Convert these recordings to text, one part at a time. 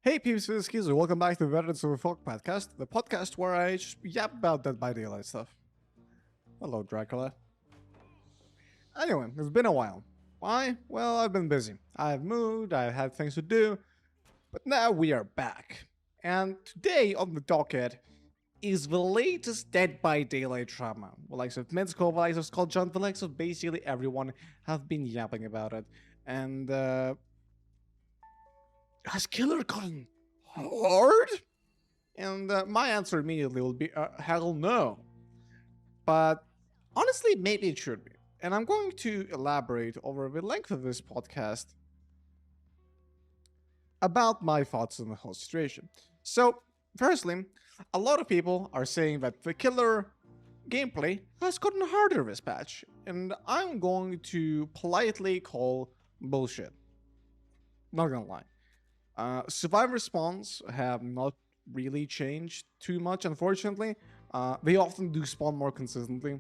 Hey peeps, this is Kizu. Welcome back to the Veterans of the Folk podcast, the podcast where I just yap about Dead by Daylight stuff. Hello, Dracula. Anyway, it's been a while. Why? Well, I've been busy. I've moved, I've had things to do, but now we are back. And today on the docket is the latest Dead by Daylight drama. The likes of Minsko, the likes of Scott John, the likes of basically everyone have been yapping about it. And, has Killer gotten hard? And my answer immediately will be, hell no. But honestly, maybe it should be. And I'm going to elaborate over the length of this podcast about my thoughts on the whole situation. So, firstly, a lot of people are saying that the killer gameplay has gotten harder this patch. And I'm going to politely call bullshit. Not gonna lie. Survivor spawns have not really changed too much, unfortunately. They often do spawn more consistently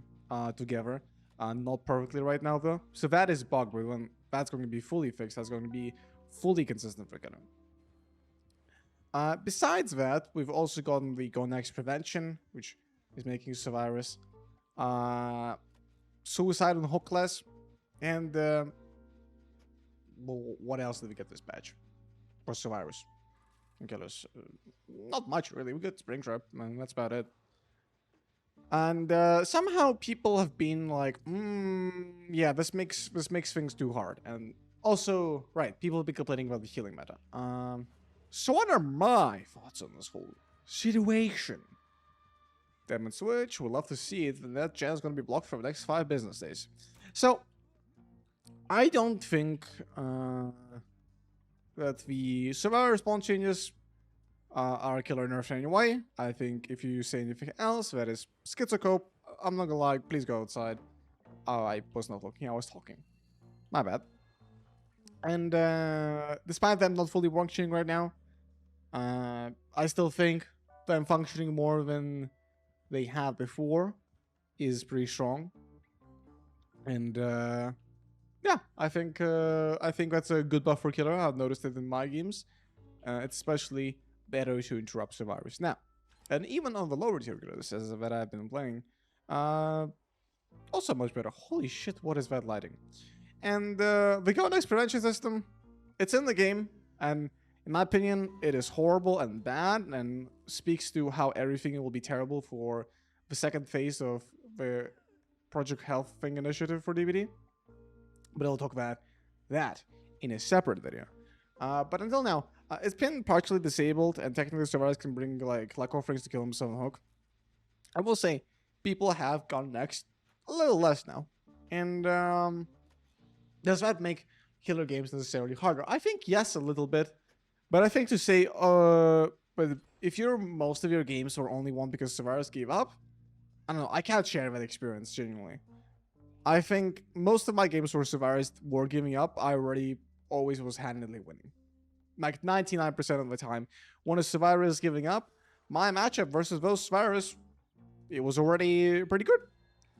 together. Not perfectly right now, though. So that is bugged, but when that's going to be fully fixed, that's going to be fully consistent for Killer. Besides that, we've also gotten the Go Next prevention, which is making survivors suicide on hookless. And well, what else did we get this patch? For survivors and killers, not much really. We got spring trap, and that's about it. And somehow people have been like, yeah, this makes things too hard. And also, right, people have been complaining about the healing meta. So what are my thoughts on this whole situation? Demon Switch, we'd love to see it, and that gen's gonna be blocked for the next 5 business days. So I don't think that the survivor spawn changes are killer nerfs anyway. I think if you say anything else, that is schizocope. I'm not gonna lie, please go outside. Oh, I was not looking, I was talking. My bad. And despite them not fully functioning right now, I still think them functioning more than they had before is pretty strong. And yeah, I think that's a good buff for killer. I've noticed it in my games. It's especially better to interrupt survivors now. And even on the lower tier killers, as that I've been playing, also much better. Holy shit, what is that lighting? And the Go Next prevention system, it's in the game, and in my opinion, it is horrible and bad, and speaks to how everything will be terrible for the second phase of the Project Health Thing initiative for DVD. But I'll talk about that in a separate video. But until now, it's been partially disabled, and technically survivors can bring like luck offerings to kill themselves on hook. I will say, people have gone next a little less now. And does that make killer games necessarily harder? I think yes, a little bit. But I think to say, but if most of your games were only won because survivors gave up, I don't know, I can't share that experience genuinely. I think most of my games where survivors were giving up, I already always was handily winning. Like 99% of the time, when a survivor is giving up, my matchup versus those survivors, it was already pretty good.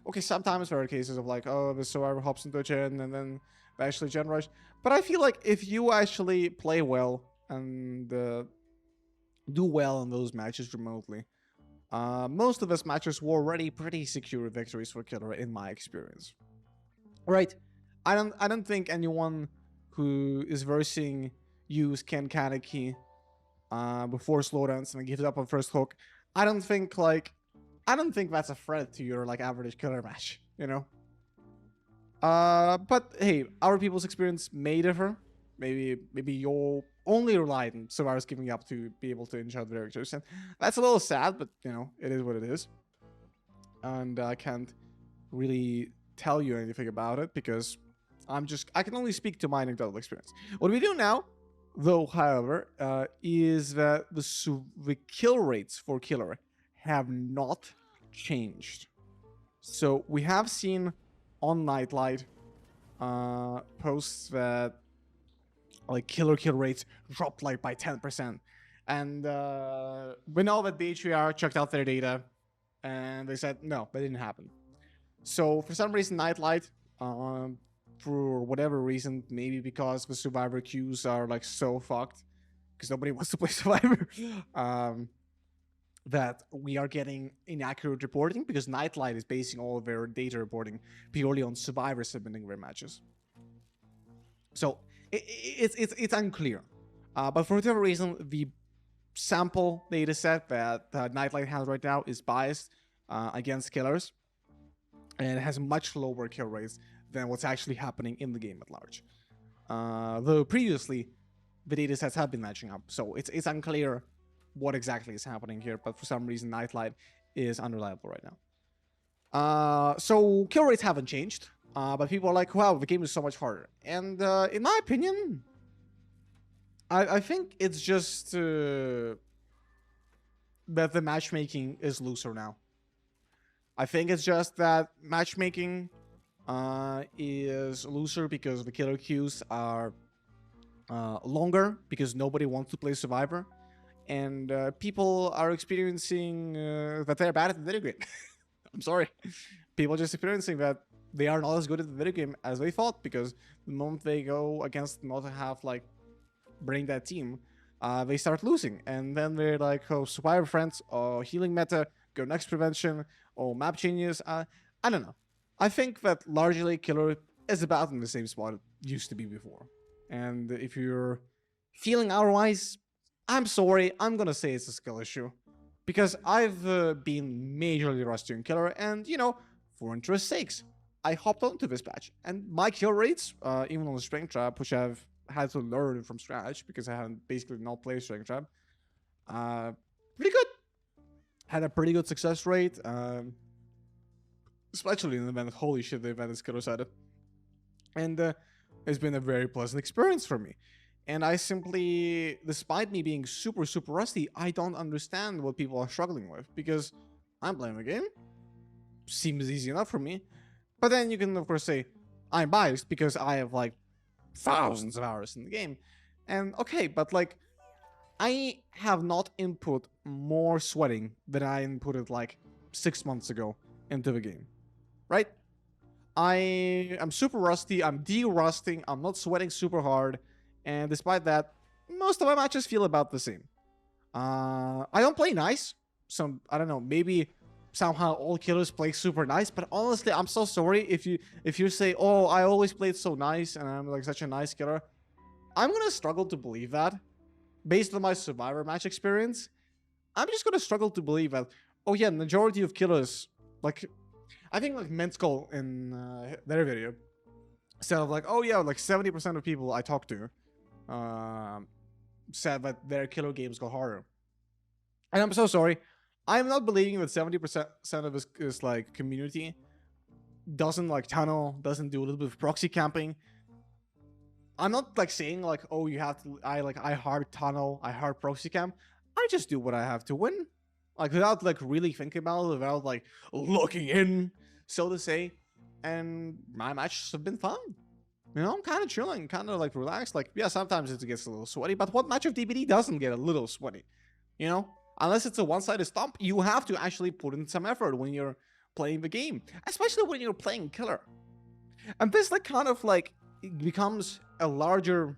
Okay, sometimes there are cases of like, oh, the survivor hops into a gen and then they actually gen rush. But I feel like if you actually play well and do well in those matches remotely, most of those matches were already pretty secure victories for killer in my experience. Right? I don't think anyone who is versing use Ken Kaneki before slowdowns and gives up on first hook. I don't think that's a threat to your like average killer match, you know? But hey, our people's experience may differ. Maybe you'll only rely on survivors giving up to be able to enjoy the victories, and that's a little sad, but you know, it is what it is. And I can't really tell you anything about it because I can only speak to my anecdotal experience. What we do now, though, however, is that the kill rates for killer have not changed. So we have seen on Nightlight posts that like killer kill rates dropped like by 10%. And we know that BHVR checked out their data and they said, no, that didn't happen. So for some reason, Nightlight, for whatever reason, maybe because the survivor queues are like so fucked, because nobody wants to play Survivor. That we are getting inaccurate reporting because Nightlight is basing all of their data reporting purely on Survivor submitting their matches. So it's unclear. But for whatever reason, the sample data set that Nightlight has right now is biased against killers, and it has much lower kill rates than what's actually happening in the game at large. Though previously, the data sets have been matching up, so it's unclear what exactly is happening here, but for some reason Nightlight is unreliable right now. So kill rates haven't changed, but people are like, wow, the game is so much harder. And in my opinion, I think it's just that the matchmaking is looser now. I think it's just that matchmaking is looser because the killer queues are longer because nobody wants to play Survivor. And people are experiencing that they're bad at the video game. I'm sorry. People are just experiencing that they are not as good at the video game as they thought, because the moment they go against not have like bring that team, they start losing. And then they're like, oh, Survivor friends, or healing meta, go next prevention, or map changes. I don't know. I think that largely Killer is about in the same spot it used to be before. And if you're feeling otherwise, I'm sorry, I'm gonna say it's a skill issue. Because I've been majorly rusty on Killer, and, you know, for interest sakes, I hopped onto this patch. And my kill rates, even on the Strength Trap, which I've had to learn from scratch, because I haven't basically not played Strength Trap, pretty good. Had a pretty good success rate, especially in the event. Holy shit, the event is killer-sided. And it's been a very pleasant experience for me. And I simply, despite me being super, super rusty, I don't understand what people are struggling with, because I'm playing the game. Seems easy enough for me. But then you can, of course, say, I'm biased because I have, like, thousands of hours in the game. And, okay, but, like, I have not input more sweating than I inputted, like, 6 months ago into the game. Right? I am super rusty, I'm de-rusting, I'm not sweating super hard. And despite that, most of my matches feel about the same. I don't play nice. So, I don't know, maybe somehow all killers play super nice. But honestly, I'm so sorry if you say, oh, I always played so nice and I'm like such a nice killer. I'm gonna struggle to believe that. Based on my Survivor match experience, I'm just gonna struggle to believe that, oh yeah, majority of killers, like, I think like Menskol in their video said like, oh yeah, like 70% of people I talked to said that their killer games got harder. And I'm so sorry. I'm not believing that 70% of this like community doesn't like tunnel, doesn't do a little bit of proxy camping. I'm not like saying like, oh, you have to, I hard tunnel, I hard proxy camp. I just do what I have to win. Like without like really thinking about it, without like looking in, so to say. And my matches have been fun. You know, I'm kind of chilling, kind of like relaxed. Like, yeah, sometimes it gets a little sweaty, but what match of DBD doesn't get a little sweaty? You know, unless it's a one-sided stomp, you have to actually put in some effort when you're playing the game, especially when you're playing killer. And this like kind of like becomes a larger,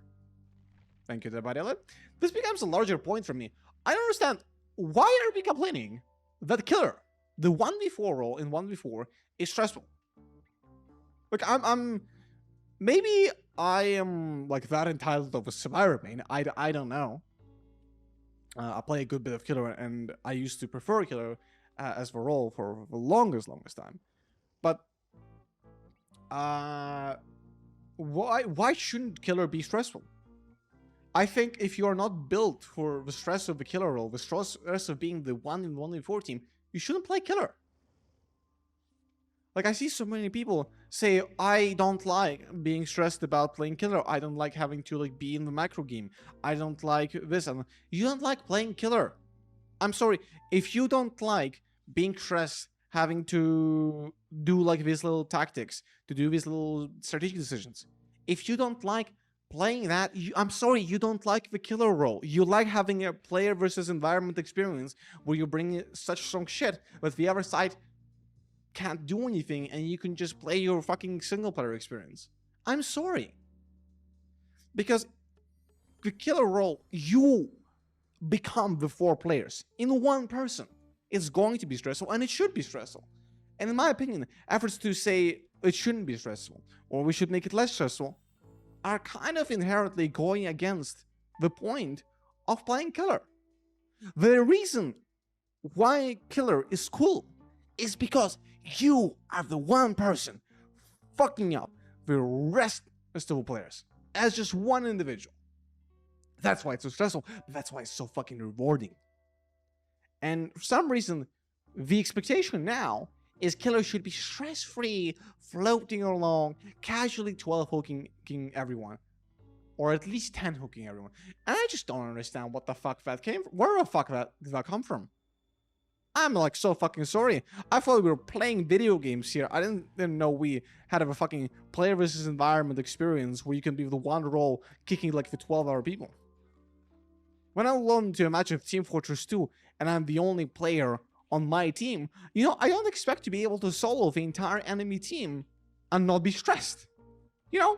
thank you, Dabadiale. This becomes a larger point for me. I don't understand, why are we complaining that killer, the 1v4 role in 1v4 is stressful? Like, I'm maybe I am like that entitled of a Survivor main. I don't know. I play a good bit of killer, and I used to prefer killer as the role for the longest time. But why shouldn't killer be stressful? I think if you are not built for the stress of the killer role, the stress of being the 1-in-1v4 team, you shouldn't play killer. Like, I see so many people say, I don't like being stressed about playing killer. I don't like having to, like, be in the macro game. I don't like this. And you don't like playing killer. I'm sorry. If you don't like being stressed, having to do, like, these little tactics, to do these little strategic decisions, if you don't like playing that, I'm sorry, you don't like the killer role. You like having a player versus environment experience where you bring such strong shit, but the other side can't do anything and you can just play your fucking single player experience. I'm sorry. Because the killer role, you become the 4 players in one person. It's going to be stressful, and it should be stressful. And in my opinion, efforts to say it shouldn't be stressful, or we should make it less stressful, are kind of inherently going against the point of playing killer. The reason why killer is cool is because you are the one person fucking up the rest of the players as just one individual. That's why it's so stressful, but that's why it's so fucking rewarding. And for some reason, the expectation now is killer should be stress-free, floating along, casually 12 hooking everyone. Or at least 10 hooking everyone. And I just don't understand what the fuck that came from. Where the fuck did that come from? I'm like so fucking sorry. I thought we were playing video games here. I didn't know we had a fucking player versus environment experience where you can be the one role kicking like the 12-hour people. When I'm alone to a match of Team Fortress 2 and I'm the only player on my team, you know, I don't expect to be able to solo the entire enemy team and not be stressed. You know?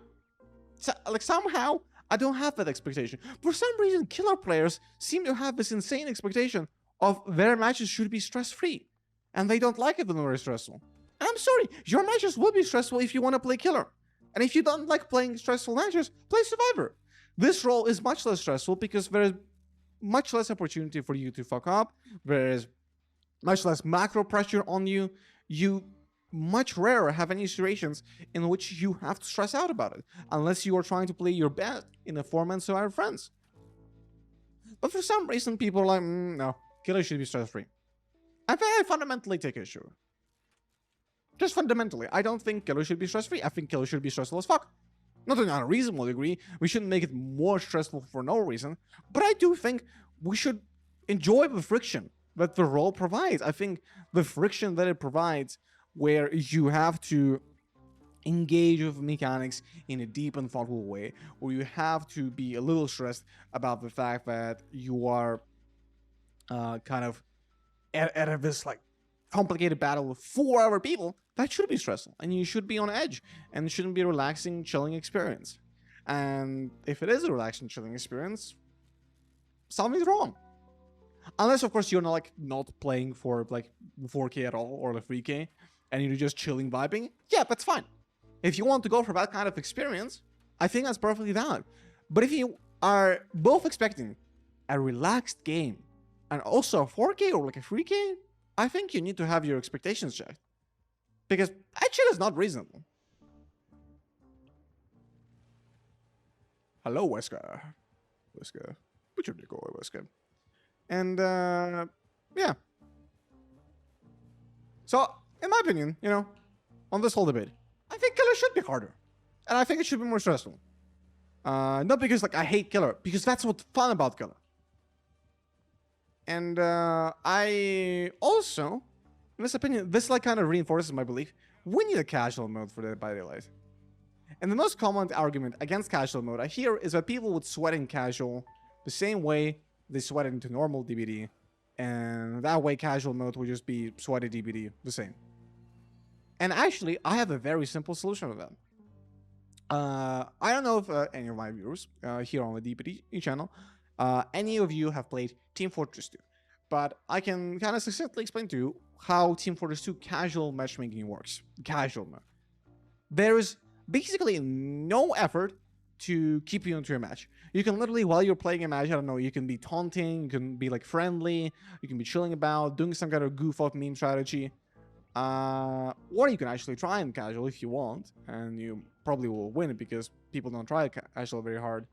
So, like somehow, I don't have that expectation. For some reason, killer players seem to have this insane expectation of their matches should be stress-free. And they don't like it when they're stressful. And I'm sorry, your matches will be stressful if you want to play killer. And if you don't like playing stressful matches, play survivor. This role is much less stressful because there is much less opportunity for you to fuck up. There is much less macro pressure on you. You much rarer have any situations in which you have to stress out about it, unless you are trying to play your best in a 4-man survivor friends. But for some reason, people are like, no, killer should be stress-free. I think I fundamentally take issue. Just fundamentally, I don't think killer should be stress-free. I think killer should be stressful as fuck. Not in a reasonable degree. We shouldn't make it more stressful for no reason. But I do think we should enjoy the friction that the role provides. I think the friction that it provides, where you have to engage with mechanics in a deep and thoughtful way, where you have to be a little stressed about the fact that you are kind of at this like complicated battle with 4 other people, that should be stressful, and you should be on edge, and it shouldn't be a relaxing, chilling experience. And if it is a relaxing, chilling experience, something's wrong. Unless, of course, you're not playing for like 4K at all or the 3K, and you're just chilling, vibing. Yeah, that's fine. If you want to go for that kind of experience, I think that's perfectly valid. But if you are both expecting a relaxed game and also a 4K or like a 3K, I think you need to have your expectations checked. Because that shit is not reasonable. Hello, Wesker. Wesker. Put your dick away, Wesker. And, yeah. So, in my opinion, you know, on this whole debate, I think killer should be harder. And I think it should be more stressful. Not because, like, I hate killer, because that's what's fun about killer. And, I also, in this opinion, this, like, kind of reinforces my belief, we need a casual mode for Dead by Daylight. And the most common argument against casual mode I hear is that people would sweat in casual the same way they sweat into normal DBD, and that way casual mode would just be sweaty DBD the same. And actually, I have a very simple solution for that. I don't know if any of my viewers here on the DBD channel, any of you have played Team Fortress 2, but I can kind of succinctly explain to you how Team Fortress 2 casual matchmaking works. Casual mode. There is basically no effort to keep you into a match. You can literally, while you're playing a match, I don't know, you can be taunting, you can be like friendly, you can be chilling about, doing some kind of goof off meme strategy. Or you can actually try and casual if you want, and you probably will win because people don't try casual very hard.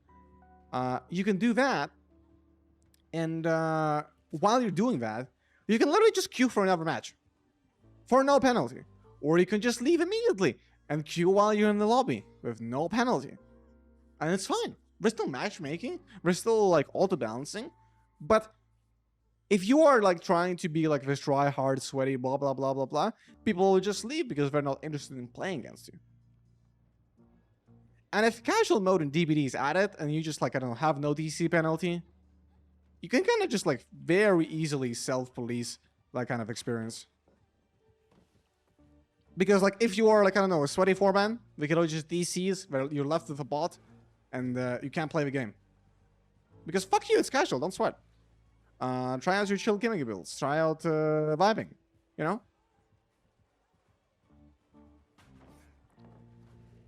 You can do that, and while you're doing that, you can literally just queue for another match for no penalty. Or you can just leave immediately and queue while you're in the lobby with no penalty. And it's fine. We're still matchmaking. We're still like auto-balancing. But if you are like trying to be like this try hard, sweaty, blah, blah, blah, blah, blah, people will just leave because they're not interested in playing against you. And if casual mode in DBD is added and you just like, I don't know, have no DC penalty, you can kind of just like very easily self-police that kind of experience. Because like if you are like, I don't know, a sweaty 4-man, they can all just DCs where you're left with a bot and you can't play the game. Because fuck you, it's casual, don't sweat. Try out your chill gimmick builds. Try out vibing, you know?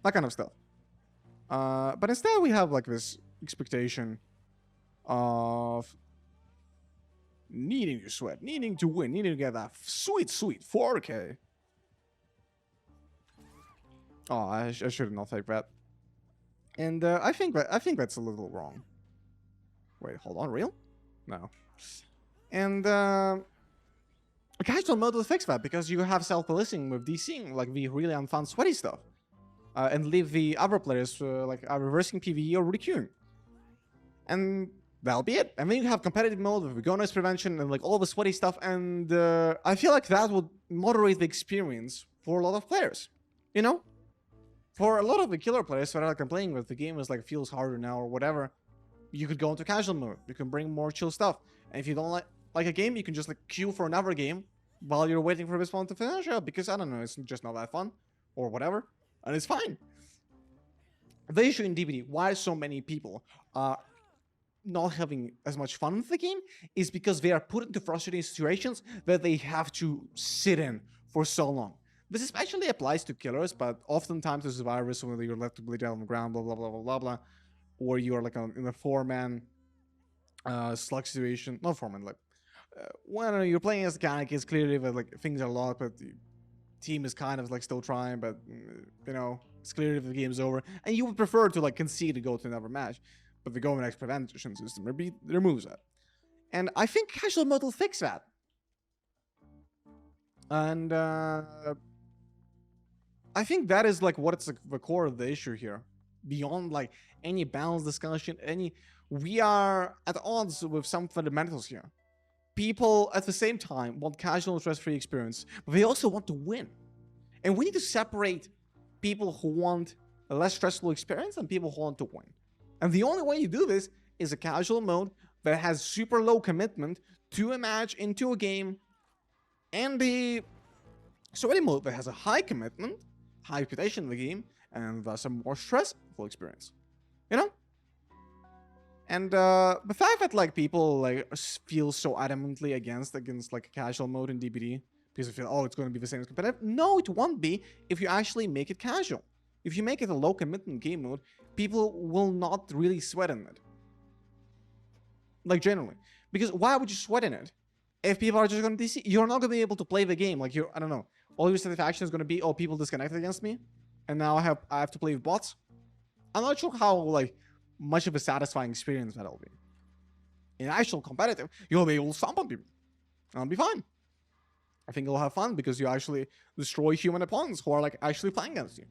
That kind of stuff. But instead we have like this expectation of needing to sweat, needing to win, needing to get that sweet 4K. Oh, I should not take that. And I think that's a little wrong. Wait, hold on, real? No. And casual mode will fix that because you have self-policing with DCing like the really unfun sweaty stuff, and leave the other players like reversing PvE or requeuing. And that'll be it. And then you have competitive mode with go noise prevention and like all the sweaty stuff. And I feel like that would moderate the experience for a lot of players. You know, for a lot of the killer players that are like complaining with the game is like feels harder now or whatever, you could go into casual mode. You can bring more chill stuff. And if you don't like a game, you can just like queue for another game while you're waiting for this one to finish up because I don't know, it's just not that fun or whatever, and it's fine. The issue in DBD, why so many people are not having as much fun with the game, is because they are put into frustrating situations that they have to sit in for so long. This especially applies to killers, but oftentimes to survivors when you're left to bleed out on the ground, blah blah blah blah blah blah, or you're like in a 4-man slug situation, not 4-man, like when you're playing as a mechanic, it's clearly that like things are a lot, but the team is kind of like still trying, but you know, it's clear if the game's over, and you would prefer to like concede to go to another match, but the go next prevention system removes that. And I think casual mode will fix that. And I think that is like what's like the core of the issue here. Beyond like any balanced discussion, we are at odds with some fundamentals here. People at the same time want casual stress-free experience, but they also want to win. And we need to separate people who want a less stressful experience and people who want to win. And the only way you do this is a casual mode that has super low commitment to a match, into a game, and the sweaty mode that has a high commitment, high reputation in the game, and thus a more stressful experience. You know? And the fact that like people like feel so adamantly against like a casual mode in DBD because they feel, oh, it's going to be the same as competitive. No, it won't be if you actually make it casual. If you make it a low commitment game mode, people will not really sweat in it. Like generally, because why would you sweat in it if people are just going to DC? You're not going to be able to play the game. Like I don't know. All your satisfaction is going to be, oh, people disconnected against me, and now I have to play with bots. I'm not sure how like much of a satisfying experience that'll be. In actual competitive, you'll be able to stomp on people. I'll be fine. I think you'll have fun because you actually destroy human opponents who are like actually playing against you,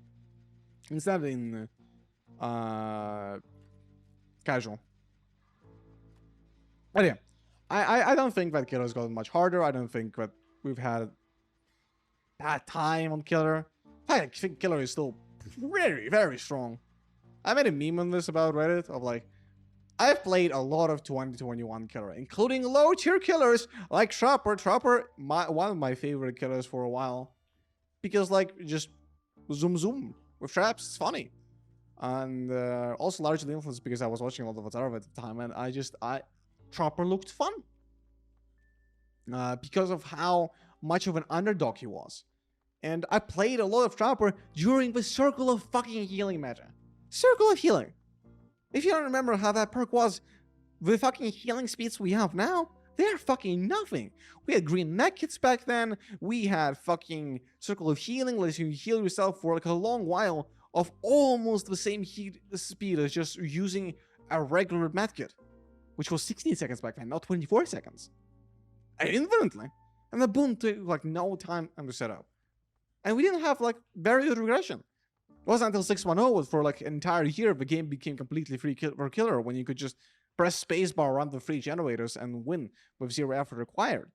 instead of in casual. But yeah, I don't think that Killer's gotten much harder. I don't think that we've had bad time on Killer. I think Killer is still very, very strong. I made a meme on this about Reddit of like, I've played a lot of 2021 Killer, including low tier killers like Trapper. Trapper, one of my favorite killers for a while, because like just zoom with traps, it's funny, and also largely influenced because I was watching a lot of Atara at the time, and Trapper looked fun because of how much of an underdog he was, and I played a lot of Trapper during the Circle of fucking Healing meta. Circle of Healing. If you don't remember how that perk was, the fucking healing speeds we have now, they're fucking nothing. We had green mech kits back then. We had fucking Circle of Healing, lets you heal yourself for like a long while of almost the same heat speed as just using a regular med kit, which was 16 seconds back then, not 24 seconds. And infinitely. And the boom took like no time to set up. And we didn't have like very good regression. It wasn't until 6.10 for like an entire year the game became completely free for Killer, when you could just press spacebar around the free generators and win with zero effort required.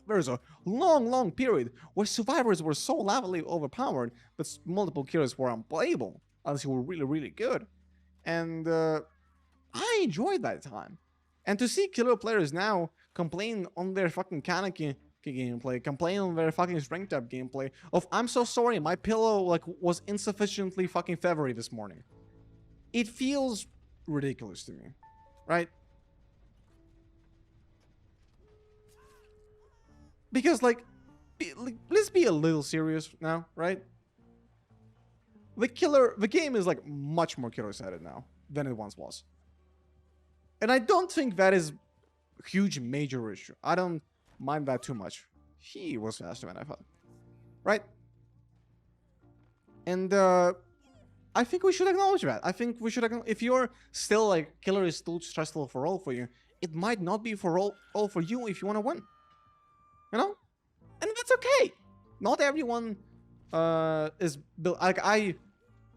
There's a long period where survivors were so levelly overpowered that multiple killers were unplayable unless you were really good. And I enjoyed that time. And to see Killer players now complain on their fucking Kaneki gameplay, complain on their fucking strength up gameplay of, I'm so sorry, my pillow like was insufficiently fucking feathery this morning. It feels ridiculous to me. right? Because like, let's be a little serious now, right? The game is like much more killer-sided now than it once was. And I don't think that is a huge major issue. I don't mind that too much. He was faster than I thought. Right? And I think we should acknowledge that. I think we should if you're still like killer is still stressful for all for you, it might not be for all for you if you want to win. You know? And that's okay. Not everyone is built like I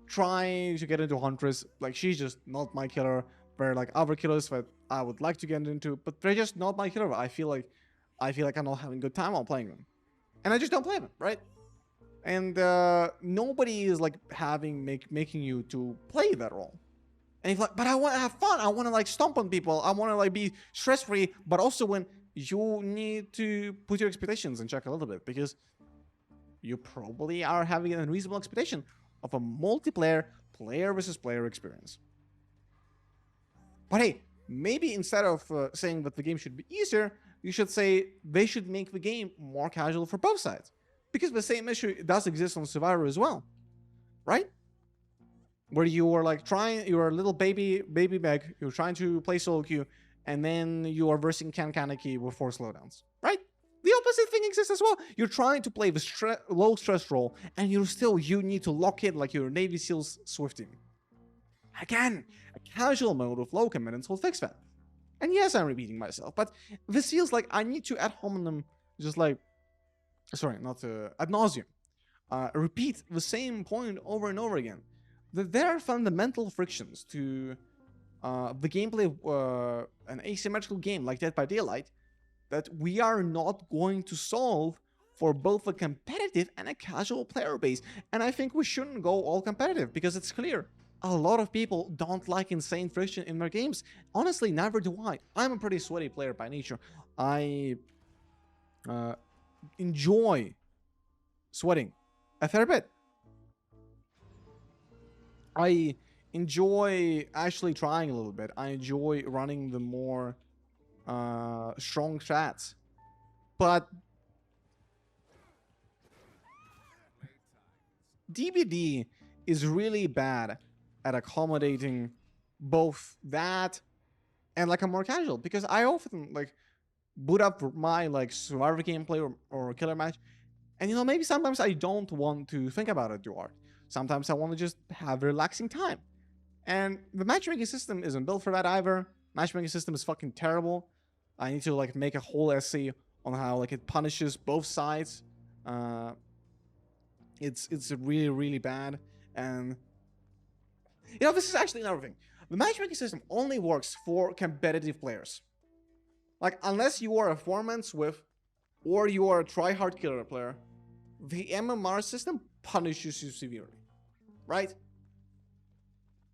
try to get into Huntress. Like she's just not my killer. There are like other killers that I would like to get into, but they're just not my killer. I feel like I'm not having a good time while playing them. And I just don't play them, right? And nobody is like making you to play that role. And if like, but I want to have fun. I want to like stomp on people. I want to like be stress free. But also, when you need to put your expectations in check a little bit, because you probably are having an unreasonable expectation of a multiplayer player versus player experience. But hey, maybe instead of saying that the game should be easier, you should say they should make the game more casual for both sides. Because the same issue does exist on Survivor as well, right? Where you are like you're a little baby Meg, you're trying to play solo queue, and then you are versing Ken Kaneki with 4 slowdowns, right? The opposite thing exists as well. You're trying to play the low stress role, and you need to lock in like your Navy SEALs Swift team. Again, a casual mode with low commitments will fix that. And yes, I'm repeating myself, but this feels like I need to ad hominem just like, sorry, not ad nauseum, repeat the same point over and over again. That there are fundamental frictions to the gameplay of an asymmetrical game like Dead by Daylight that we are not going to solve for both a competitive and a casual player base. And I think we shouldn't go all competitive, because it's clear a lot of people don't like insane friction in their games. Honestly, neither do I. I'm a pretty sweaty player by nature. I enjoy sweating a fair bit. I enjoy actually trying a little bit. I enjoy running the more strong strats. But DBD is really bad at accommodating both that and like a more casual, because I often like boot up my like Survivor gameplay or killer match, and you know, maybe sometimes I don't want to think about it too hard. Sometimes I want to just have a relaxing time, and the matchmaking system isn't built for that either. Matchmaking system is fucking terrible. I need to like make a whole essay on how like it punishes both sides. It's really, really bad. And you know, this is actually another thing. The matchmaking system only works for competitive players. Like, unless you are a 4-man Swift or you are a try-hard killer player, the MMR system punishes you severely, right?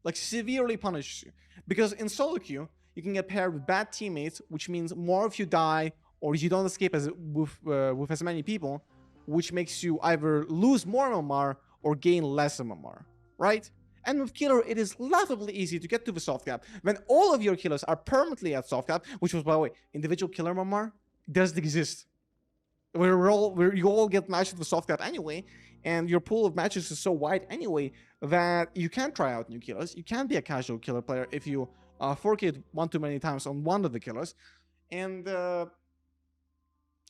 Like, severely punishes you. Because in solo queue, you can get paired with bad teammates, which means more of you die, or you don't escape with as many people, which makes you either lose more MMR or gain less MMR, right? And with killer, it is laughably easy to get to the soft cap when all of your killers are permanently at soft cap, which was, by the way, individual killer MMR doesn't exist. Where you all get matched with the soft cap anyway, and your pool of matches is so wide anyway that you can't try out new killers. You can't be a casual killer player if you fork it one too many times on one of the killers, and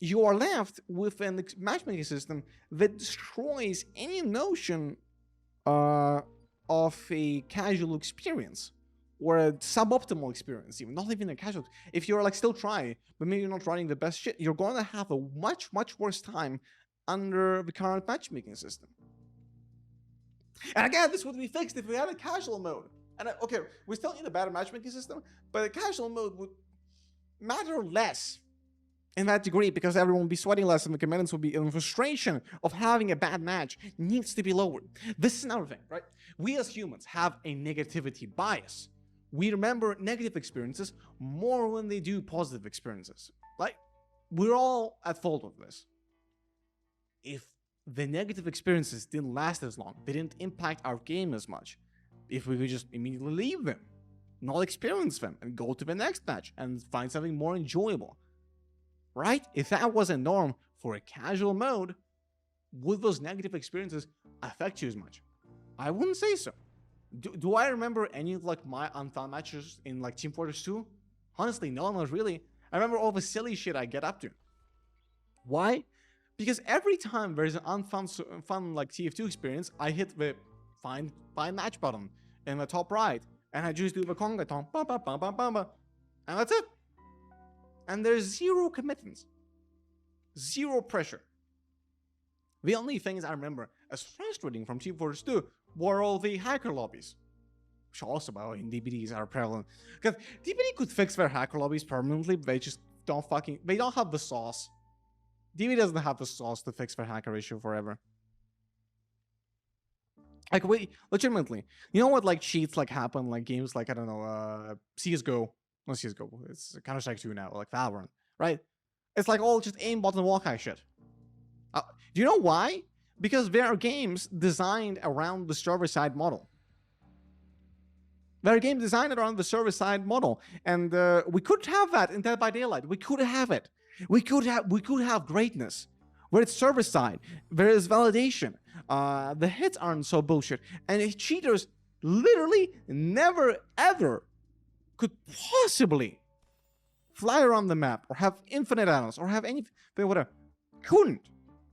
you are left with a matchmaking system that destroys any notion of a casual experience, or a suboptimal experience, even not even a casual. If you're like still trying, but maybe you're not running the best shit, you're going to have a much worse time under the current matchmaking system. And again, this would be fixed if we had a casual mode. And okay, we still need a better matchmaking system, but a casual mode would matter less in that degree, because everyone would be sweating less and the commitments would be, and the frustration of having a bad match needs to be lowered. This is another thing, right? We as humans have a negativity bias. We remember negative experiences more when they do positive experiences. Like, we're all at fault of this. If the negative experiences didn't last as long, they didn't impact our game as much, if we could just immediately leave them, not experience them, and go to the next match and find something more enjoyable. Right? If that was a norm for a casual mode, would those negative experiences affect you as much? I wouldn't say so. Do I remember any of like my unfound matches in like Team Fortress 2? Honestly, no, not really. I remember all the silly shit I get up to. Why? Because every time there's an unfound fun like TF2 experience, I hit the find match button in the top right, and I just do the conga tone, and that's it. And there's zero commitments, zero pressure. The only things I remember as frustrating from Team Fortress 2 were all the hacker lobbies, which also, by the way, in DBDs are prevalent. Because DBD could fix their hacker lobbies permanently, but they just don't they don't have the sauce. DBD doesn't have the sauce to fix their hacker issue forever. Like, wait, legitimately, you know what, like, cheats, like, happen, like, games like, I don't know, CSGO, not CSGO, it's Counter-Strike 2 now, like Valorant, right? It's like all just aimbot and wall hack shit. Do you know why? Because there are games designed around the server-side model. There are games designed around the server-side model, and we could have that in Dead by Daylight. We could have it. We could have greatness where it's server-side. There is validation. The hits aren't so bullshit, and cheaters literally never ever could possibly fly around the map or have infinite add-ons or have anything, whatever. Couldn't.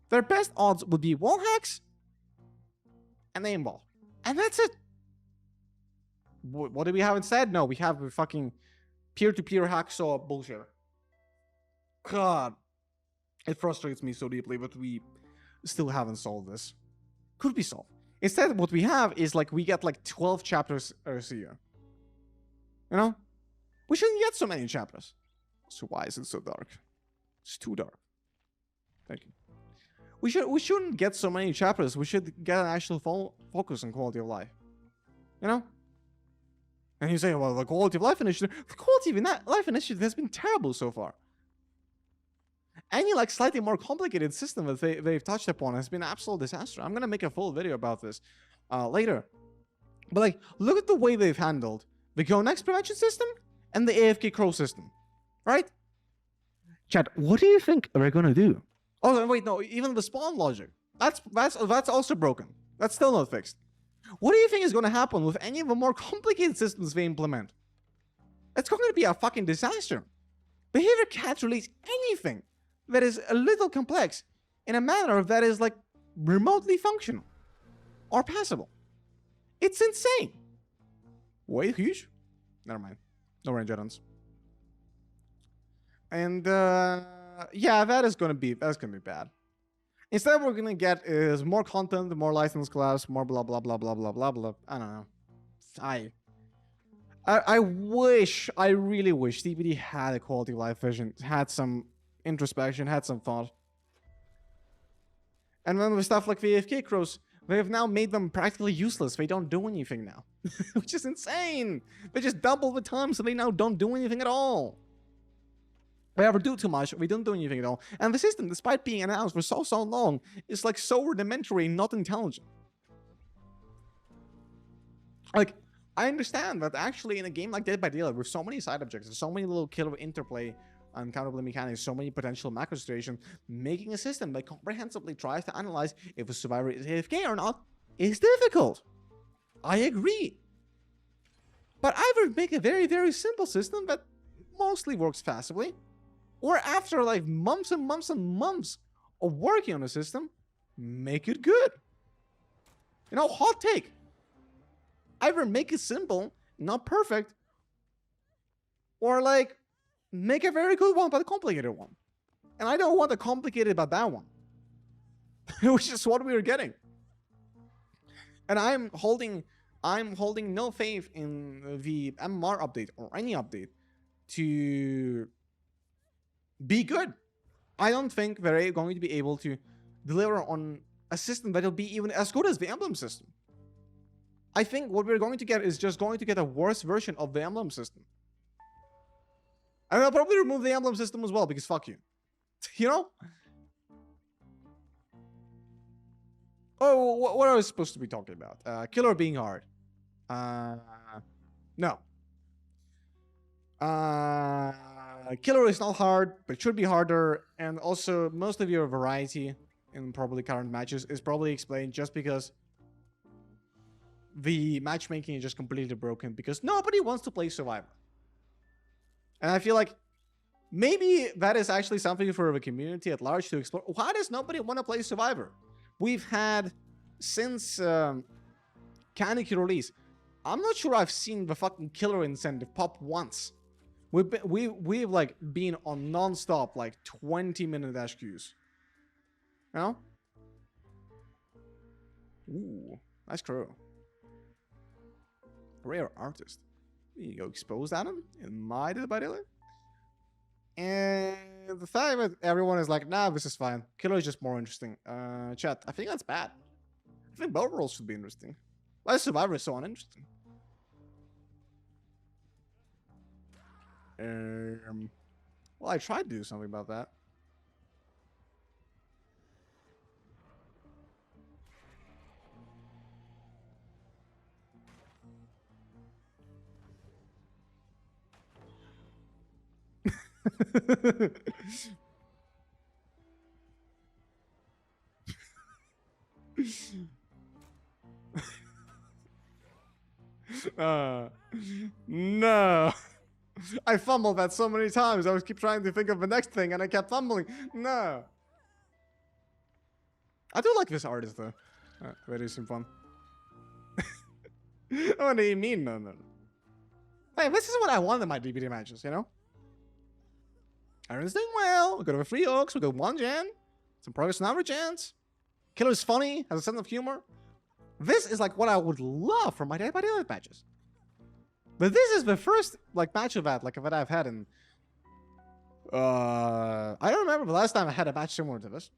Their best odds would be wall hacks and aimbot, and that's it. What do we have instead? No, we have a fucking peer-to-peer hacksaw bullshit. God, it frustrates me so deeply, but we still haven't solved this. Could be solved. Instead, what we have is like we get like 12 chapters a year. You know, we shouldn't get so many chapters. So why is it so dark? It's too dark. Thank you. We shouldn't get so many chapters. We should get an actual focus on quality of life. You know. And you say, well, the quality of life initiative, has been terrible so far. Any like slightly more complicated system that they've touched upon has been an absolute disaster. I'm gonna make a full video about this later. But like, look at the way they've handled the Go Next prevention system and the AFK Crow system, right? Chat, what do you think they're gonna do? Oh wait, no, even the spawn logic. That's also broken. That's still not fixed. What do you think is going to happen with any of the more complicated systems they implement? It's going to be a fucking disaster. Behavior can't release anything that is a little complex in a manner that is like remotely functional or passable. It's insane. Wait, huge? Never mind. No range add-ons. And yeah, that's gonna be bad. Instead, what we're gonna get is more content, more licensed collabs, more blah blah blah blah blah blah blah. I don't know. I really wish DBD had a quality of life vision, had some introspection, had some thought. And then with stuff like the AFK Crows, they have now made them practically useless. They don't do anything now, which is insane. They just double the time, so they now don't do anything at all. We ever do too much, we don't do anything at all. And the system, despite being announced for so long, is like so rudimentary and not intelligent. Like, I understand that actually in a game like Dead by Daylight, with so many side objects, so many little killer interplay and counterplay mechanics, so many potential macro situations, making a system that comprehensively tries to analyze if a survivor is AFK or not is difficult. I agree. But either make a very, very simple system that mostly works passively, or after like months and months and months of working on a system, make it good. You know, hot take. Either make it simple, not perfect, or like make a very good one but a complicated one. And I don't want a complicated but bad one, which is what we are getting. And I'm holding no faith in the MMR update or any update to be good. I don't think they're going to be able to deliver on a system that'll be even as good as the emblem system. I think what we're going to get is just going to get a worse version of the emblem system. And I'll probably remove the emblem system as well, because fuck you. You know? Oh, what are we supposed to be talking about? Killer being hard. No. Killer is not hard, but it should be harder. And also, most of your variety in probably current matches is probably explained just because the matchmaking is just completely broken because nobody wants to play Survivor. And I feel like maybe that is actually something for the community at large to explore. Why does nobody want to play Survivor? We've had, since Kaneki release, I'm not sure I've seen the fucking killer incentive pop once. We've like been on non-stop like 20-minute dash queues. You know? Ooh, nice crow. Rare artist. You go exposed Adam in my by the way. And the fact that everyone is like, nah, this is fine. Killer is just more interesting. Chat, I think that's bad. I think both roles should be interesting. Why Survivor is so uninteresting? Well, I tried to do something about that. No. I fumbled that so many times. I was keep trying to think of the next thing and I kept fumbling. No. I do like this artist though. Very some fun. What do you mean? No. Hey, this is what I want in my DBD matches, you know? Aaron's doing well. We got over 3 Oaks. We got 1 Gen. Some progress on average gens. Killer's funny. Has a sense of humor. This is like what I would love from my day-by-day matches. But this is the first like match of that I've had in. I don't remember the last time I had a match similar to this.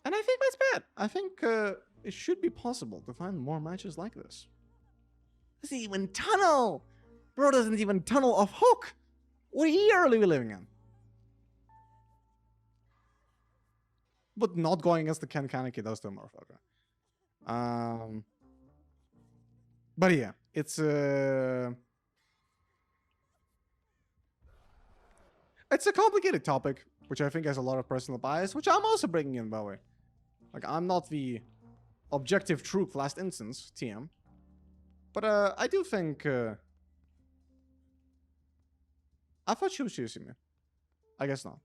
And I think that's bad. I think it should be possible to find more matches like this. Doesn't even tunnel! Bro doesn't even tunnel off hook! What year are we living in? But not going against the Ken Kaneki does the motherfucker. But yeah, it's a complicated topic, which I think has a lot of personal bias, which I'm also bringing in, by the way. Like, I'm not the objective truth last instance, TM. But I do think... I thought she was choosing me. I guess not.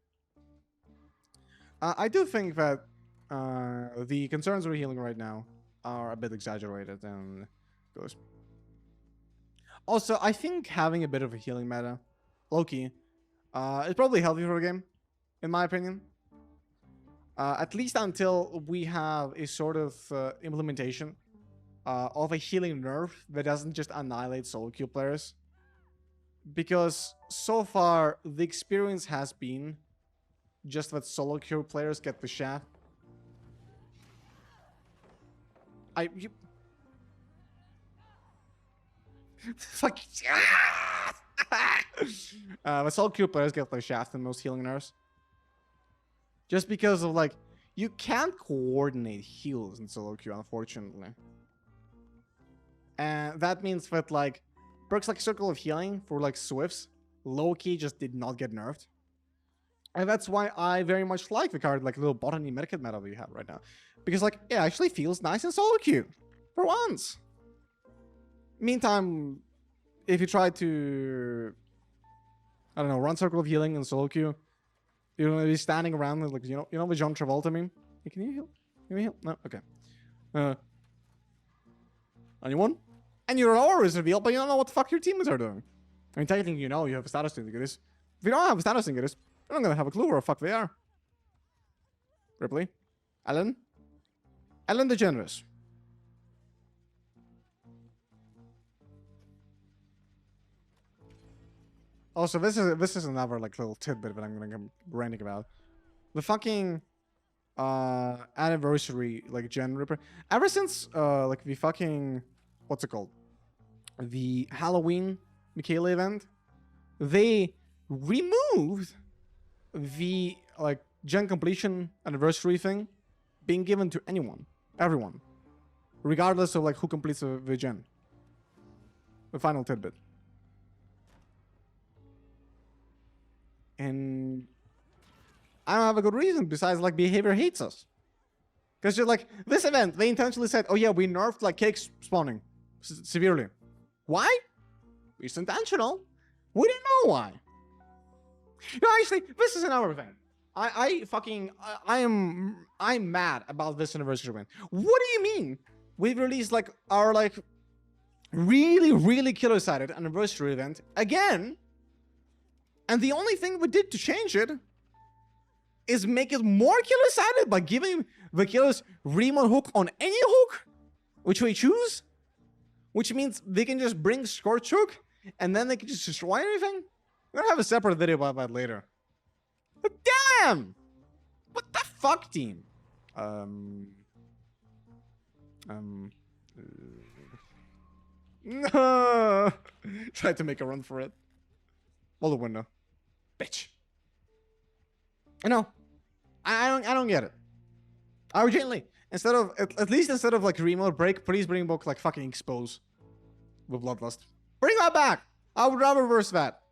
I do think that the concerns we're healing right now are a bit exaggerated and goes. Also, I think having a bit of a healing meta, low-key, is probably healthy for the game, in my opinion. At least until we have a sort of implementation of a healing nerf that doesn't just annihilate solo queue players. Because so far, the experience has been just that solo queue players get the shaft. Fuck. The solo queue players get the shaft in most healing nerfs. Just because of like, you can't coordinate heals in solo queue, unfortunately. And that means that like, perks like Circle of Healing for like Swifts, low-key just did not get nerfed. And that's why I very much like the card, like little botany medikit meta that you have right now. Because like, it actually feels nice in solo queue. For once. Meantime, if you try to, I don't know, run Circle of Healing in solo queue, you're gonna be standing around and like, you know the John Travolta meme? Hey, can you heal? Can you heal? No? Okay. Anyone? And your aura is revealed, but you don't know what the fuck your teammates are doing. I mean, technically, you know you have a status thing to get this. If you don't have a status thing to get this, you're not gonna have a clue where the fuck they are. Ripley? Ellen DeGeneres. Also, this is another like little tidbit that I'm gonna come ranting about. The fucking anniversary like gen ripper. Ever since like the fucking what's it called? The Halloween Michaela event, they removed the like gen completion anniversary thing being given to everyone, regardless of like who completes the gen. The final tidbit. And I don't have a good reason besides like behavior hates us. Because you're like, this event, they intentionally said, oh yeah, we nerfed like cake spawning severely. Why? It's intentional. We didn't know why. No, actually, this is another thing. I'm mad about this anniversary event. What do you mean? We've released like our like really killer-sided anniversary event again, and the only thing we did to change it is make it more killer-sided by giving the killers remote hook on any hook, which we choose, which means they can just bring Scorch Hook, and then they can just destroy everything. We're gonna have a separate video about that later. But damn! What the fuck, team? No! Tried to make a run for it. Roll the window. Bitch. I know. I don't get it. Originally, instead of at least instead of like remote break, please bring back like fucking expose with bloodlust. Bring that back. I would rather reverse that.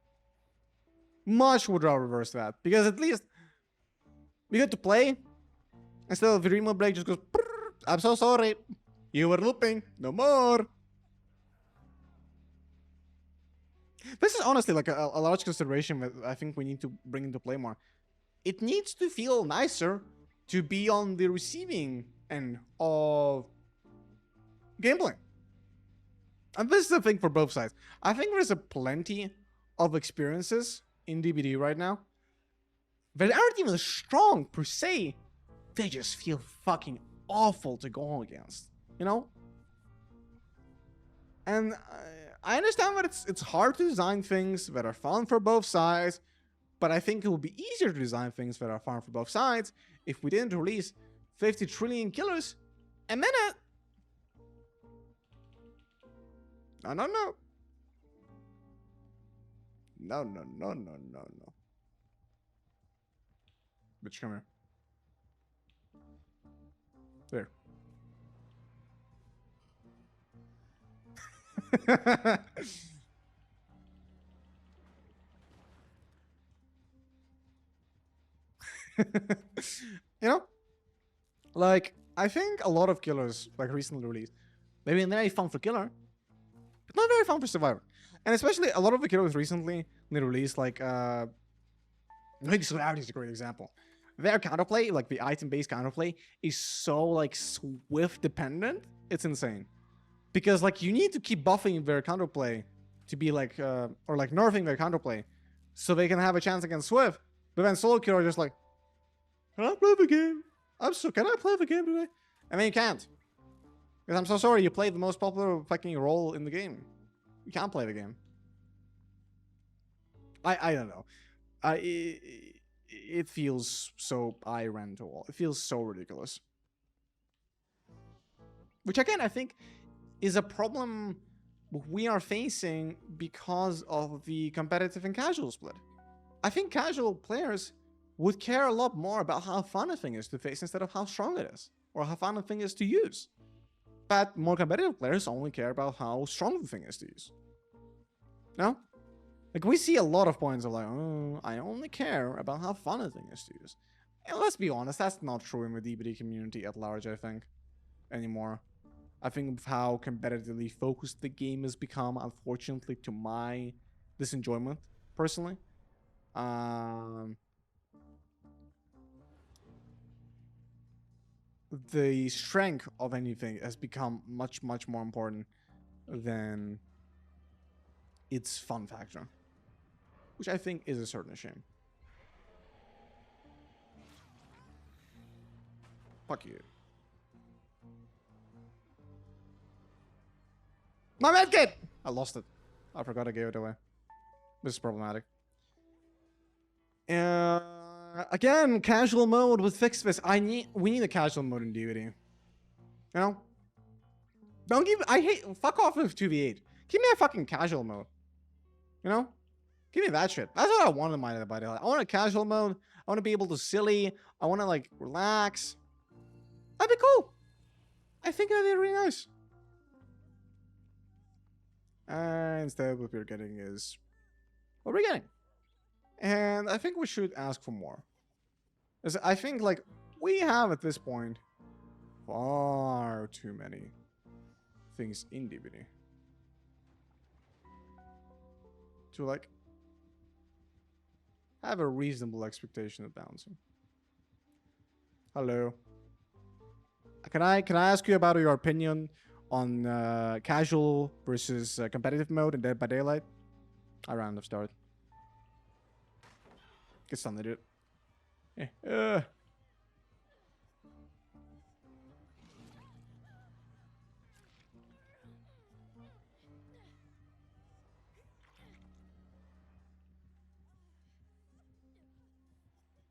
Much would rather reverse that, because at least we get to play instead of the remote break just goes. I'm so sorry. You were looping. No more. This is honestly like a large consideration that I think we need to bring into play more. It needs to feel nicer to be on the receiving end of gameplay. And this is the thing for both sides. I think there's a plenty of experiences in DBD right now that aren't even strong per se. They just feel fucking awful to go against, you know? And I understand that it's hard to design things that are fun for both sides, but I think it would be easier to design things that are fun for both sides if we didn't release 50 trillion killers a minute. No. No. Bitch, come here. There. You know, like I think a lot of killers like recently released, maybe very fun for killer, but not very fun for survivor. And especially a lot of the killers recently released, like I think Solarity is a great example. Their counterplay, like the item-based counterplay, is so like Swift dependent. It's insane. Because like you need to keep buffing their counterplay to be like or like nerfing their counterplay so they can have a chance against Swift. But then solo killer just like, can I play the game? Can I play the game today? And then you can't. Because I'm so sorry, you played the most popular fucking role in the game. You can't play the game. I don't know. It feels so eye-rental. It feels so ridiculous. Which again, I think is a problem we are facing because of the competitive and casual split. I think casual players would care a lot more about how fun a thing is to face instead of how strong it is, or how fun a thing is to use. But more competitive players only care about how strong the thing is to use. No? Like, we see a lot of points of like, oh, I only care about how fun a thing is to use. And let's be honest, that's not true in the DBD community at large, I think, anymore. I think of how competitively focused the game has become, unfortunately, to my disenjoyment, personally. The strength of anything has become much more important than its fun factor, which I think is a certain shame. Fuck you. My medkit! I lost it. I forgot I gave it away. This is problematic. Again, casual mode would fix this. We need a casual mode in DBD. You know? Fuck off with 2v8. Give me a fucking casual mode. You know? Give me that shit. That's what I want in my body. I want a casual mode. I want to be able to silly. I want to like relax. That'd be cool. I think that'd be really nice. Instead, what we're getting is what we're getting. And I think we should ask for more. Because I think, like, we have at this point far too many things in DBD to, like, have a reasonable expectation of balancing. Hello. Can I ask you about your opinion on casual versus competitive mode in Dead by Daylight? I ran of start. Get something to do.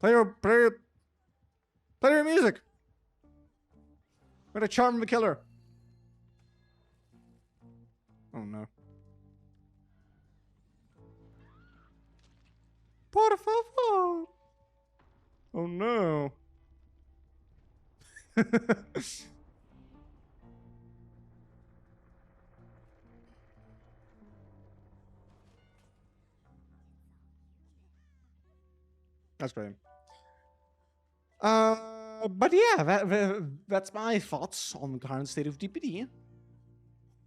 Play your music. What a charm of a killer. Oh no. Por favor. Oh no. That's great. But yeah, that's my thoughts on the current state of DPD.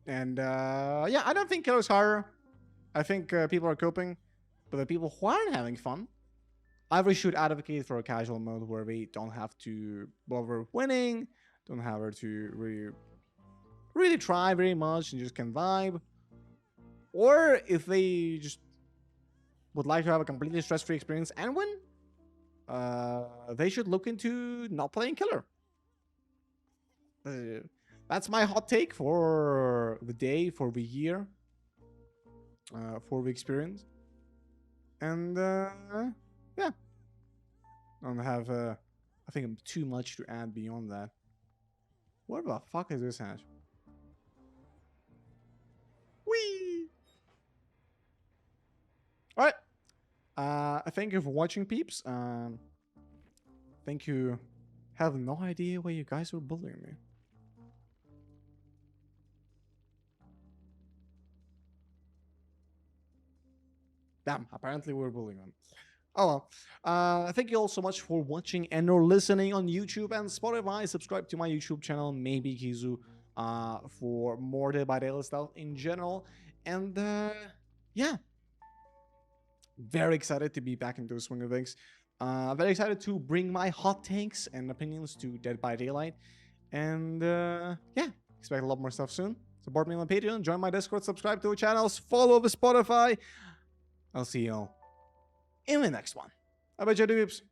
And yeah, I don't think killer's harder. I think people are coping, but the people who aren't having fun, I really should advocate for a casual mode where they don't have to bother winning, don't have to really try very much and just can vibe. Or if they just would like to have a completely stress-free experience and win, they should look into not playing killer. That's my hot take for the day, for the year, for the experience. And yeah, I don't have I think too much to add beyond that. What the fuck is this hash? Whee! All right. Thank you for watching, peeps. Thank you. Have no idea why you guys were bullying me. Damn, apparently we're bullying them. Oh well. Thank you all so much for watching and or listening on YouTube and Spotify. Subscribe to my YouTube channel, maybe Kizu, for more Day by Daylight stuff in general. And yeah. Very excited to be back into the swing of things. Very excited to bring my hot takes and opinions to Dead by Daylight. And yeah, expect a lot more stuff soon. Support me on Patreon, join my Discord, subscribe to the channels, follow the Spotify. I'll see y'all in the next one. Bye bye, peeps.